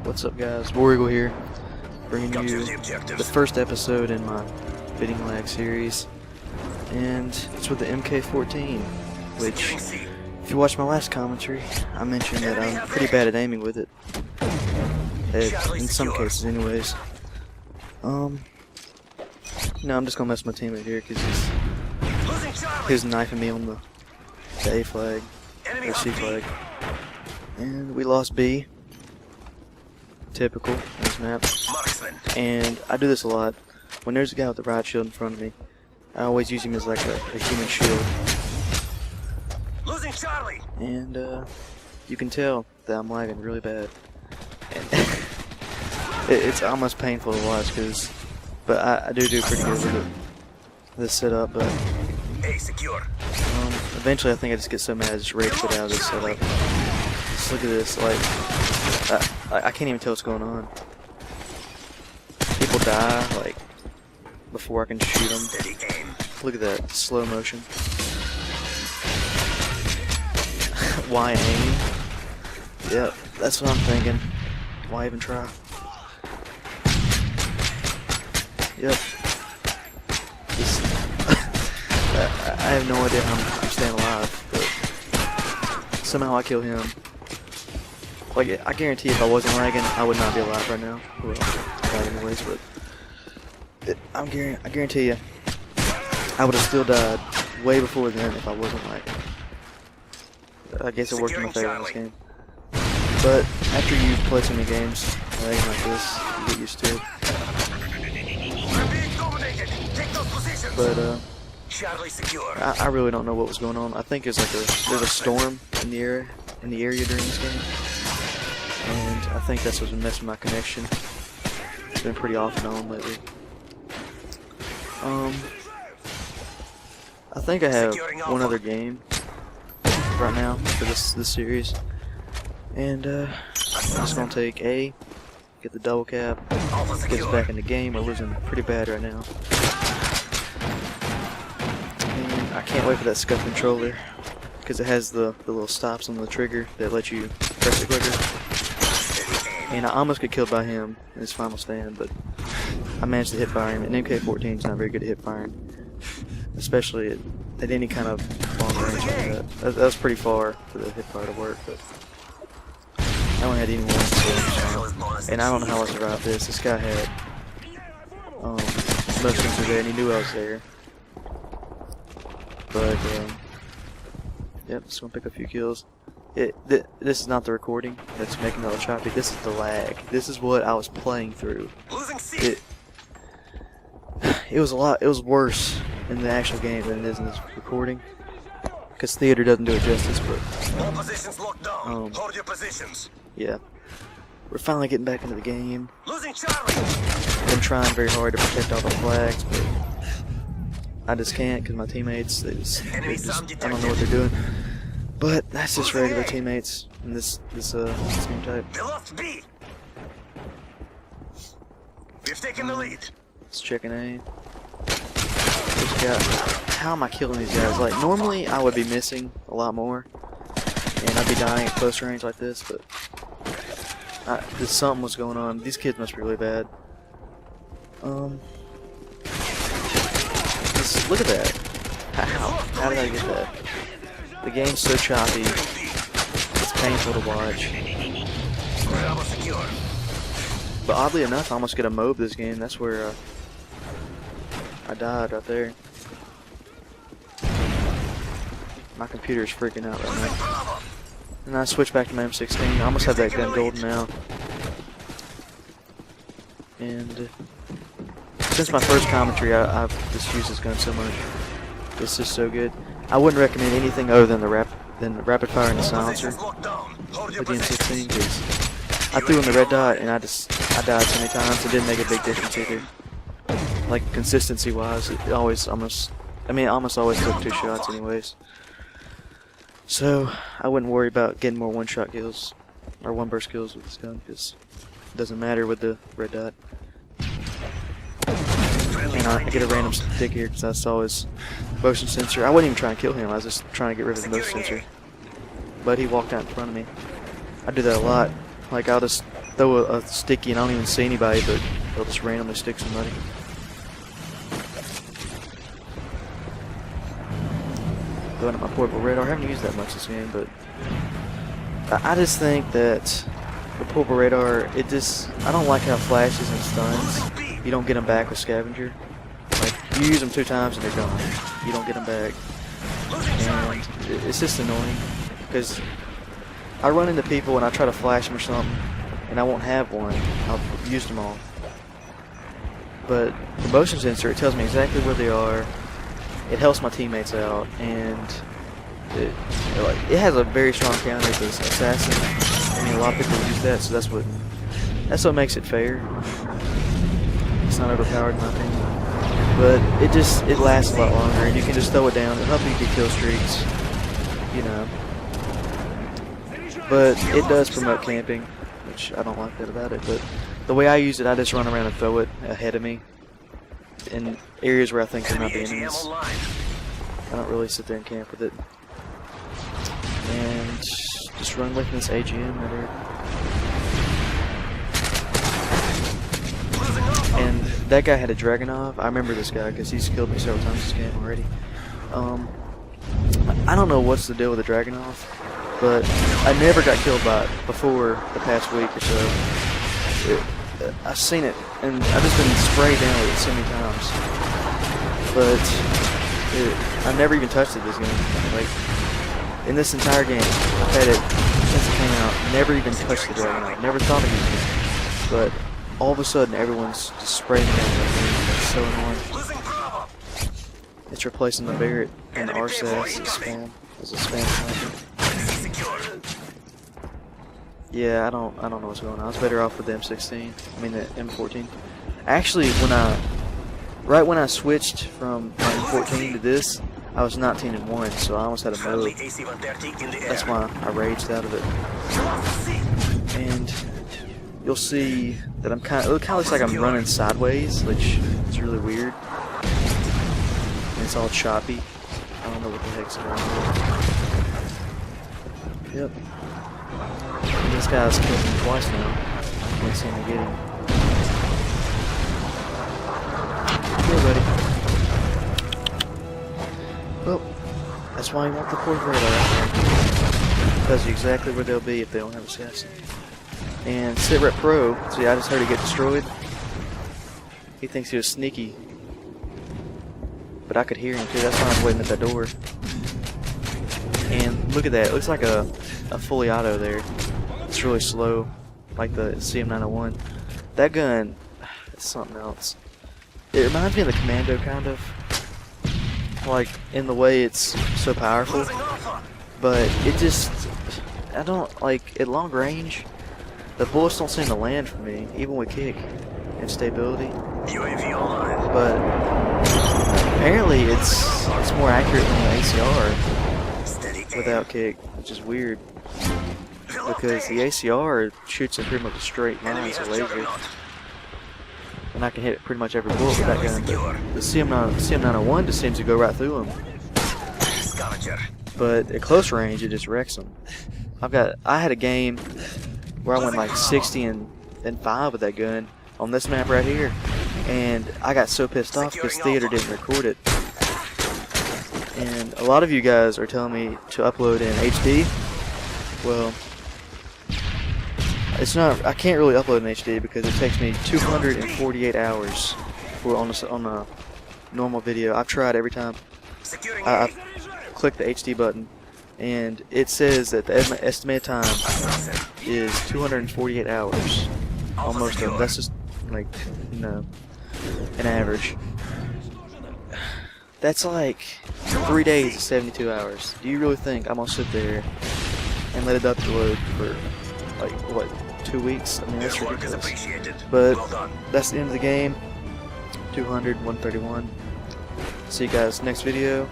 What's up, guys? Warrigal here, bringing you the first episode in my Bidding Lag series, and it's with the Mk14, which, if you watched my last commentary, I mentioned that I'm pretty bad at aiming with it, in some cases anyways. I'm just gonna mess with my teammate here because he's knifing me on the A flag, or C flag, and we lost B. Typical on this map. And I do this a lot. When there's a guy with the riot shield in front of me, I always use him as like a human shield. And you can tell that I'm lagging really bad. And it's almost painful to watch, but I do pretty good with it. This setup, but eventually I think I just get so mad I just rage quit out of this setup. Just look at this, like I can't even tell what's going on. People die like before I can shoot them. Look at that slow motion. Why aim? Yep, that's what I'm thinking. Why even try? Yep. I have no idea how I'm staying alive, but somehow I kill him. Like, I guarantee if I wasn't lagging, I would not be alive right now. Well, not anyways, but I guarantee you, I would have still died way before then if I wasn't lagging. I guess it worked in my favor in this game. But after you play so many games lagging like this, you get used to it. But I really don't know what was going on. I think there's a storm in the area during this game. And I think that's what's been messing with my connection. It's been pretty off and on lately. I think I have one other game right now for this series. And I'm just gonna take A, get the double cap, get us back in the game. We're losing pretty bad right now. And I can't wait for that scuff controller, because it has the little stops on the trigger that let you press it quicker. And I almost got killed by him in his final stand, but I managed to hit fire him. And Mk14 is not very good at hit firing, especially at any kind of long range like that. That was pretty far for the hip fire to work, but I only had even one kill, and I don't know how I survived this. This guy had motion sensor there, and he knew I was there. But yep, just gonna pick a few kills. This is not the recording that's making it all choppy. This is the lag. This is what I was playing through. It was worse in the actual game than it is in this recording, because theater doesn't do it justice. But yeah, we're finally getting back into the game. I've been trying very hard to protect all the flags, but I just can't because my teammates I don't know what they're doing. But that's just regular teammates in this game type. We've taken the lead. Let's check an A. How am I killing these guys? Like, normally I would be missing a lot more, and I'd be dying at close range like this, but something was going on. These kids must be really bad. Look at that. How did I get that? The game's so choppy, it's painful to watch. But oddly enough, I almost get a mob this game. That's where I died right there. My computer's freaking out right now. And I switched back to my M16. I almost have that gun golden now. And since my first commentary, I've just used this gun so much. It's just so good. I wouldn't recommend anything other than the rapid fire and the silencer with the M16, because I threw in the red dot and I died so many times. It didn't make a big difference either. Like, consistency wise, it almost always took 2 shots anyways. So I wouldn't worry about getting more one-shot kills or one-burst kills with this gun, because it doesn't matter with the red dot. And I get a random stick here because I saw his motion sensor. I wasn't even trying to kill him, I was just trying to get rid of his motion sensor. But he walked out in front of me. I do that a lot. Like, I'll just throw a sticky and I don't even see anybody, but they'll just randomly stick somebody. Going at my portable radar. I haven't used that much this game, but I just think that the portable radar, I don't like how flashes and stuns, you don't get them back with scavenger. Like, you use them 2 times and they're gone. You don't get them back. And it's just annoying, because I run into people and I try to flash them or something, and I won't have one. I've used them all. But the motion sensor, it tells me exactly where they are. It helps my teammates out, and it has a very strong counter to assassin. I mean, a lot of people use that, so that's what makes it fair. It's not overpowered in my opinion, but it lasts a lot longer, and you can just throw it down. It'll help you get kill streaks, you know. But it does promote camping, which I don't like that about it. But the way I use it, I just run around and throw it ahead of me in areas where I think there might be enemies. I don't really sit there and camp with it. And just run away from this AGM right here. And that guy had a Dragunov. I remember this guy because he's killed me several times this game already. I don't know what's the deal with the Dragunov, but I never got killed by it before the past week or so. I've seen it, and I've just been sprayed down with it so many times. But I've never even touched it this game. Like, in this entire game, I've had it since it came out. Never even touched the Dragon. Never thought of using it. But all of a sudden, everyone's just spraying down with it. It's so annoying. It's replacing the Barrett and the RSAS as a spam sniper. Yeah, I don't know what's going on. I was better off with the M16. I mean the M14. Actually, right when I switched from M14 to this, I was 19-1, so I almost had a mode. That's why I raged out of it. And you'll see that it kind of looks like I'm running sideways, which is really weird. And it's all choppy. I don't know what the heck's going on. Yep. This guy's killed me twice now. I can't seem to get him. Here, buddy. Well, that's why you want the port radar out there. Tells you exactly where they'll be if they don't have assassin. And Sitrep Pro, see, I just heard he get destroyed. He thinks he was sneaky. But I could hear him too, that's why I'm waiting at that door. And look at that, it looks like a fully auto there. It's really slow, like the CM901. That gun, it's something else. It reminds me of the Commando, kind of. Like, in the way it's so powerful. But it just, I don't, like, at long range, the bullets don't seem to land for me, even with kick and stability. But apparently it's more accurate than the ACR without kick, which is weird. Because the ACR shoots in pretty much a straight line as a laser. And I can hit pretty much every bullet with that gun, but the CM901 just seems to go right through them. But at close range, it just wrecks them. I had a game where I went like 60 and 5 with that gun on this map right here, and I got so pissed off because Theater didn't record it. And a lot of you guys are telling me to upload in HD. Well, it's not. I can't really upload in HD because it takes me 248 hours on a normal video. I've tried every time. I've clicked the HD button, and it says that the estimated time is 248 hours. Almost. That's just like, you know, an average. That's like 3 days of 72 hours. Do you really think I'm gonna sit there and let it upload for like what, 2 weeks? I mean, that's ridiculous. But that's the end of the game. 200, 131. See you guys next video.